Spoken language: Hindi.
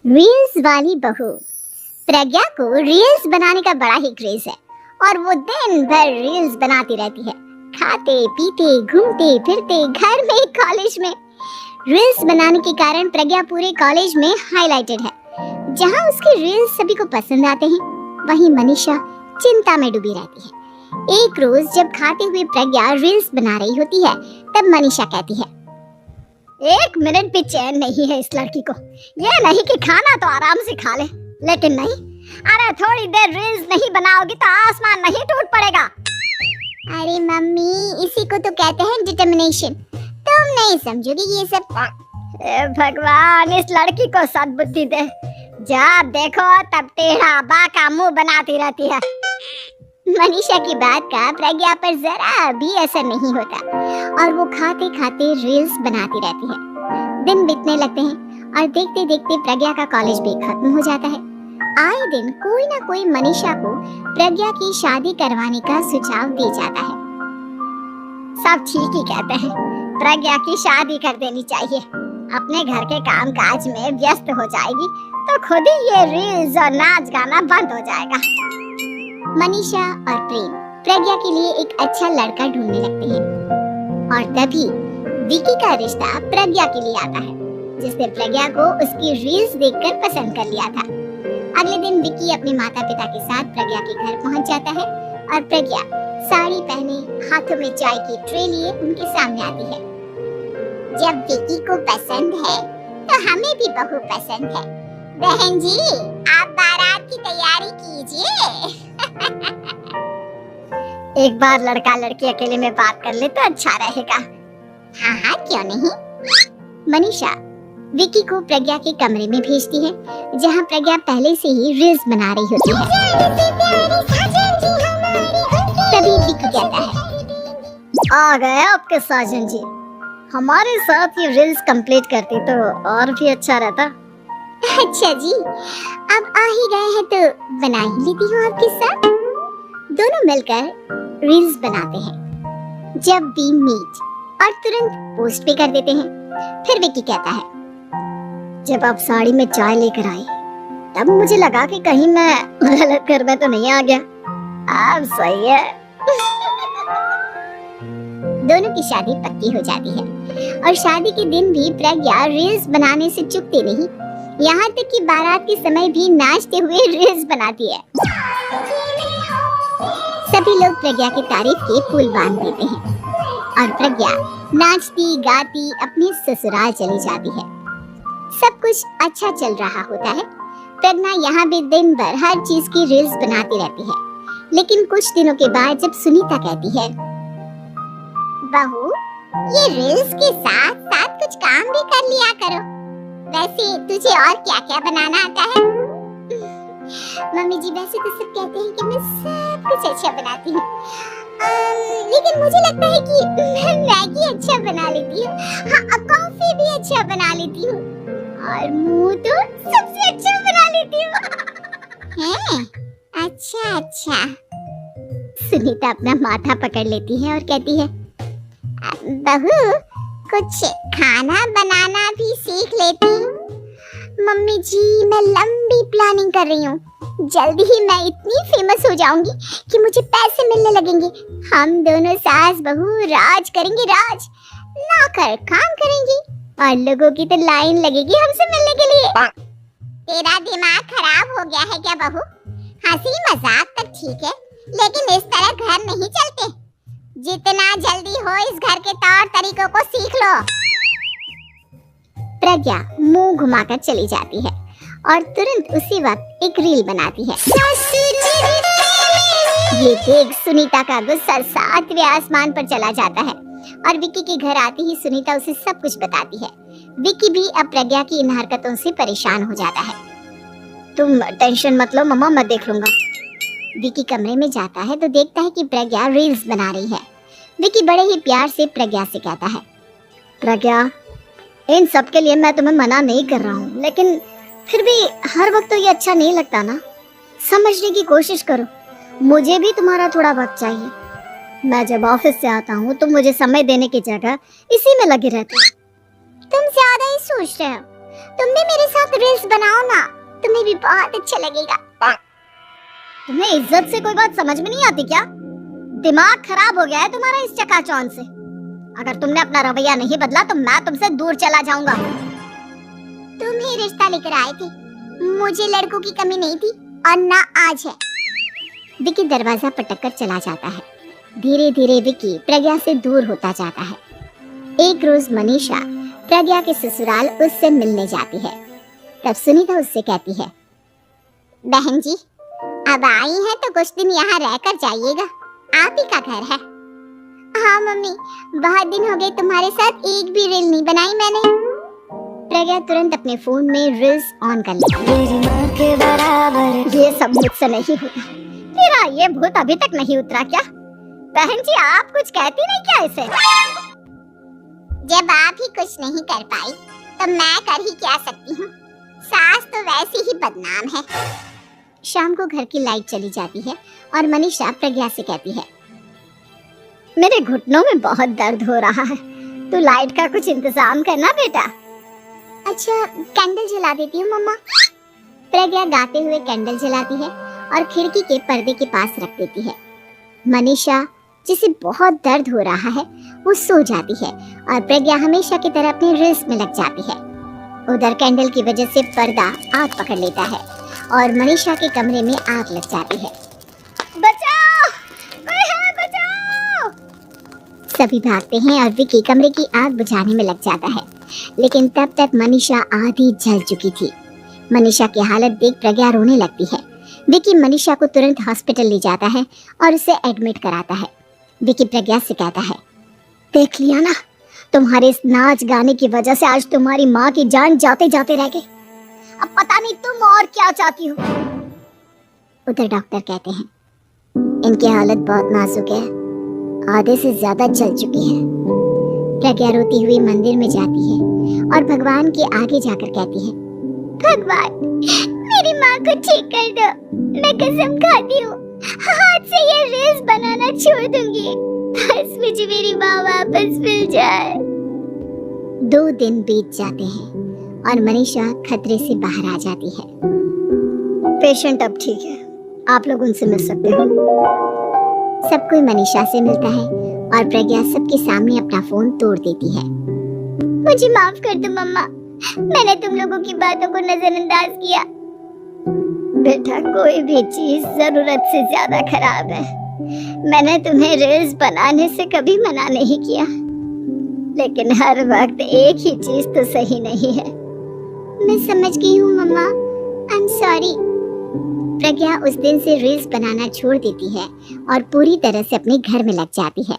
रील्स वाली बहू। प्रज्ञा को रील्स बनाने का बड़ा ही क्रेज है और वो दिन भर रील्स बनाती रहती है। खाते पीते घूमते फिरते घर में कॉलेज में रील्स बनाने के कारण प्रज्ञा पूरे कॉलेज में हाईलाइटेड है। जहां उसके रील्स सभी को पसंद आते हैं, वहीं मनीषा चिंता में डूबी रहती है। एक रोज जब खाते हुए प्रज्ञा रील्स बना रही होती है, तब मनीषा कहती है, एक मिनट भी चैन नहीं है इस लड़की को। ये नहीं कि खाना तो आराम से खा ले, लेकिन नहीं, अरे थोड़ी देर रील्स नहीं बनाओगी तो आसमान नहीं टूट पड़ेगा। अरे मम्मी, इसी को तो कहते हैं डिटर्मिनेशन। तुम नहीं समझोगी ये सब। भगवान, इस लड़की को सद्बुद्धि दे। जब देखो तब टेढ़ा बाका मुंह बनाती रहती है। मनीषा की बात का प्रज्ञा पर जरा भी असर नहीं होता और वो खाते खाते रील्स बनाती रहती है। दिन बीतने लगते हैं और देखते देखते प्रज्ञा का कॉलेज भी खत्म हो जाता है। आए दिन कोई ना कोई मनीषा को प्रज्ञा की शादी करवाने का सुझाव दे जाता है। सब ठीक ही कहते हैं, प्रज्ञा की शादी कर देनी चाहिए। अपने घर के काम काज में व्यस्त हो जाएगी तो खुद ही ये रील्स और नाच गाना बंद हो जाएगा। मनीषा और प्रेम प्रज्ञा के लिए एक अच्छा लड़का ढूंढने लगते हैं और तभी विकी का रिश्ता प्रज्ञा के लिए आता है, जिसने प्रज्ञा को उसकी रील्स देखकर पसंद कर लिया था। अगले दिन विकी अपने माता पिता के साथ प्रज्ञा के घर पहुंच जाता है और प्रज्ञा साड़ी पहने हाथों में चाय की ट्रे लिए उनके सामने आती है। जब विकी को पसंद है तो हमें भी बहू पसंद है। बहन जी, आप बारात की तैयारी कीजिए। एक बार लड़का लड़की अकेले में बात कर ले तो अच्छा रहेगा। हाँ हाँ, क्यों नहीं। मनीषा विकी को प्रज्ञा के कमरे में भेजती है, जहाँ प्रज्ञा पहले से ही रील्स बना रही होती है। तभी विकी कहता है, आ गए आपके साजन जी। हमारे साथ ये रील्स कंप्लीट करती तो और भी अच्छा रहता। अच्छा जी, अब आ ही गए हैं तो बना ही लेती हूँ आपके साथ। दोनों मिलकर रील्स बनाते हैं। जब वी मीट और तुरंत पोस्ट भी कर देते हैं। फिर विकी कहता है, जब आप साड़ी में चाय लेकर आई तब मुझे लगा कि कहीं मैं गलत घर में तो नहीं आ गया। अब सही है। दोनों की शादी पक्की हो जाती है और शादी के दिन भी प्रज्ञा रील्स बनाने से चूकती नहीं। यहाँ तक कि बारात के समय भी नाचते हुए रील्स बनाती है। सभी लोग प्रज्ञा की तारीफ के पुल बांध देते हैं और प्रज्ञा नाचती गाती अपने ससुराल चली जाती है। सब कुछ अच्छा चल रहा होता है। प्रज्ञा यहाँ भी दिन भर हर चीज की रील्स बनाती रहती है। लेकिन कुछ दिनों के बाद जब सुनीता कहती है, बहू, ये रील्स के साथ साथ कुछ काम भी कर लिया करो। वैसे तुझे और क्या क्या बनाना आता है? मम्मी जी, वैसे तो सब कहते हैं कि मैं सब कुछ अच्छा बनाती हूँ, लेकिन मुझे लगता है कि मैं मैगी अच्छा बना लेती हूँ। हाँ, कॉफी भी अच्छा बना लेती हूँ और मुंह तो सबसे अच्छा बना लेती हूँ। हैं? अच्छा अच्छा। सुनीता अपना माथा पकड़ लेती है और कहती है, बहू, कुछ खाना बनाना भी सीख लेती। मम्मी जी, मैं लंबी प्लानिंग कर रही हूँ। जल्दी ही मैं इतनी फेमस हो जाऊंगी कि मुझे पैसे मिलने लगेंगे। हम दोनों सास बहू राज करेंगे, राज ना कर काम करेंगी और लोगों की तो लाइन लगेगी हमसे मिलने के लिए। तेरा दिमाग खराब हो गया है क्या बहू? हंसी मजाक तक ठीक है, लेकिन इस तरह घर नहीं चलते। जितना जल्दी हो इस घर के तौर तरीकों को सीख लो। प्रज्ञा मुंह घुमाकर चली जाती है और तुरंत उसी वक्त एक रील बनाती है। ये देख सुनीता का गुस्सा 7वें आसमान पर चला जाता है और विकी के घर आते ही सुनीता उसे सब कुछ बताती है। विकी भी अब प्रज्ञा की इन हरकतों से परेशान हो जाता है। तुम टेंशन मत लो मम्मा, मैं देख लूंगा। विकी कमरे में जाता है तो देखता है कि प्रज्ञा रील्स बना रही है। विकी बड़े ही प्यार से प्रज्ञा से कहता है, प्रज्ञा, इन सब के लिए मैं तुम्हें मना नहीं कर रहा हूँ, लेकिन फिर भी हर वक्त तो ये अच्छा नहीं लगता ना। समझने की कोशिश करो, मुझे भी तुम्हारा थोड़ा वक्त चाहिए। मैं जब ऑफिस से आता हूँ तो मुझे समय देने की जगह इसी में लगे रहते हो। तुम ज्यादा ही सोच रहे हो। तुम भी मेरे साथ रील्स बनाओ ना, तुम्हें भी बहुत अच्छा लगेगा। तुम्हें इज्जत से कोई बात समझ में नहीं आती क्या? दिमाग खराब हो गया है तुम्हारा इस चकाचौंध से। अगर तुमने अपना रवैया नहीं बदला तो मैं तुमसे दूर चला जाऊंगा। तुम ही रिश्ता लेकर आए थे, मुझे लड़कों की कमी नहीं थी और ना आज है। विकी दरवाजा पटककर चला जाता है। धीरे धीरे विकी प्रज्ञा से दूर होता जाता है। एक रोज मनीषा प्रज्ञा के ससुराल उससे मिलने जाती है। तब सुनीता उससे कहती है, बहन जी अब आई हैं तो कुछ दिन यहाँ रहकर जाइएगा, आप ही का घर है। हाँ मम्मी, बहुत दिन हो गए तुम्हारे साथ एक भी रील नहीं बनाई मैंने। प्रज्ञा तुरंत अपने फोन में रील्स ऑन कर लेती। ये सब मुझसे नहीं होता। तेरा ये भूत अभी तक नहीं उतरा क्या? बहन जी आप कुछ कहती नहीं क्या इसे? जब आप ही कुछ नहीं कर पाई तो मैं कर ही क्या सकती हूँ, सास तो वैसे ही बदनाम है। शाम को घर की लाइट चली जाती है और मनीषा प्रज्ञा से कहती है, मेरे घुटनों में बहुत दर्द हो रहा है, तू लाइट का कुछ इंतजाम करना बेटा। अच्छा कैंडल जला देती हूँ मम्मा। प्रज्ञा गाते हुए कैंडल जलाती है और खिड़की के पर्दे के पास रख देती है। मनीषा जिसे बहुत दर्द हो रहा है वो सो जाती है और प्रज्ञा हमेशा की तरह अपने रील्स में लग जाती है। उधर कैंडल की वजह से पर्दा आग पकड़ लेता है और मनीषा के कमरे में आग लग जाती है। बचाओ, कोई है बचाओ। सभी भागते हैं और विकी कमरे की आग बुझाने में लग जाता है, लेकिन तब तक मनीषा आधी जल चुकी थी। मनीषा की हालत देख प्रज्ञा रोने लगती है। विकी मनीषा को तुरंत हॉस्पिटल ले जाता है और उसे एडमिट कराता है। विकी प्रज्ञा से कहता है, देख लिया ना, तुम्हारे इस नाच गाने की वजह से आज तुम्हारी माँ की जान जाते जाते रह गई। अब पता नहीं तुम और क्या चाहती हो। उधर डॉक्टर कहते हैं, इनकी हालत बहुत नाजुक है, आधे से ज्यादा जल चुकी है। प्रज्ञा रोती हुई मंदिर में जाती है और भगवान के आगे जाकर कहती है, भगवान मेरी माँ को ठीक कर दो, मैं कसम खाती हूँ हाथ से ये रील्स बनाना छोड़ दूंगी, बस मुझे मेरी माँ वापस मिल जाए। 2 दिन बीत जाते हैं और मनीषा खतरे से बाहर आ जाती है। पेशेंट अब ठीक है, आप लोग उनसे मिल सकते हो। सब कोई मनीषा से मिलता है और प्रज्ञा सबके सामने अपना फोन तोड़ देती है। मुझे माफ कर दो मम्मा, मैंने तुम लोगों की बातों को नजरअंदाज किया। बेटा कोई भी चीज जरूरत से ज्यादा खराब है। मैंने तुम्हें रील्स बनाने से कभी मना नहीं किया, लेकिन हर वक्त एक ही चीज तो सही नहीं है। मैं समझ गई हूँ मम्मा, आई एम सॉरी। प्रज्ञा उस दिन से रील्स बनाना छोड़ देती है और पूरी तरह से अपने घर में लग जाती है।